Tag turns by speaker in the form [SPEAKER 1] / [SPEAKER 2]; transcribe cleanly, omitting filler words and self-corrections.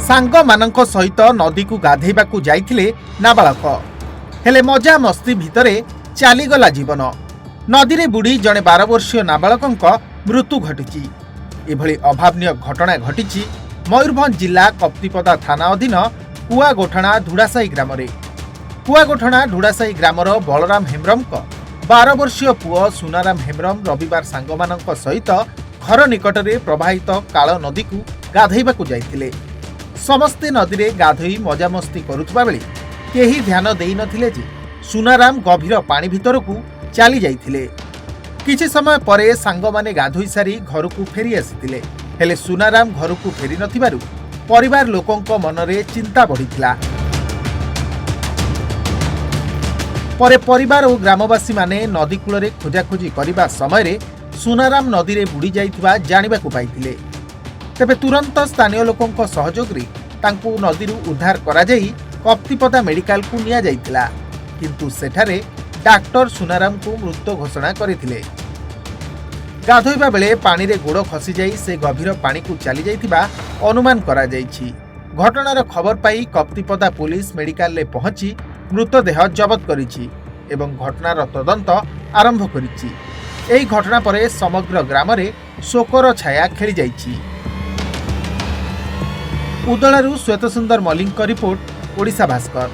[SPEAKER 1] सांगमानंक सहित नदी को गाधेबाकू जाइथिले नाबालक हेले मजा मस्ती भितरे चलीगला जीवन। नदी रे बुड़ी जड़े 12 वर्षीय नाबालक मृत्यु घटी। एभली अभावनीय घटना घटी मयूरभंज जिला कप्तिपदा थाना अधीन कुआगोठणा धुड़ासाई ग्राम रे। कुआगोठणा धुड़ासाई ग्रामर बलराम हेम्ब्रम 12 वर्षीय पुओ सुनाराम हेम्ब्रम रविवार सांगमानंक सहित घर निकटरे प्रवाहित काल नदी को गाधेबाकू जाइथिले। समस्ते नदी रे गाधोई मजामस्ती करुथबा बेले केही ध्यान देई नथिले जे सुनाराम गभीर पानी भितर को चली जाइथिले। किछि समय परे सांगमाने गाधोई सारी घर को फेरी आसिथिले, हेले सुनाराम घर को फेरी नथिबारु परिवार लोकंक मनरे चिंता बढ़िथिला। परे परिवार और ग्रामवासी माने नदी कूलरे खोजाखोजी करबा समय सुनाराम नदी रे बुड़ी जाइथिबा जानिबाकू पाइथिले। तेबे तुरंत स्थानीय लोकंक सहयोग रे तांकू नदी रु उद्धार करा जाई कप्तिपदा मेडिकल को निया जाइथिला, किंतु सेठारे डाक्टर सुनाराम को मृत घोषणा करथिले। गाधोइबा बेले पानी रे गोड़ खसी जाई से गभीर पानी को चली जाइथिबा अनुमान करा जाइछि। घटनार खबर पाई कप्तिपदा पुलिस मेडिकल ले पहुंची मृतदेह जबत करिछि एवं घटनार तदंत आरंभ करिछि। एही घटना परे समग्र ग्राम रे शोकर छाया खेली जाइछि। उदलारू श्वेतसुंदर मलिक रिपोर्ट, ओडिशा भास्कर।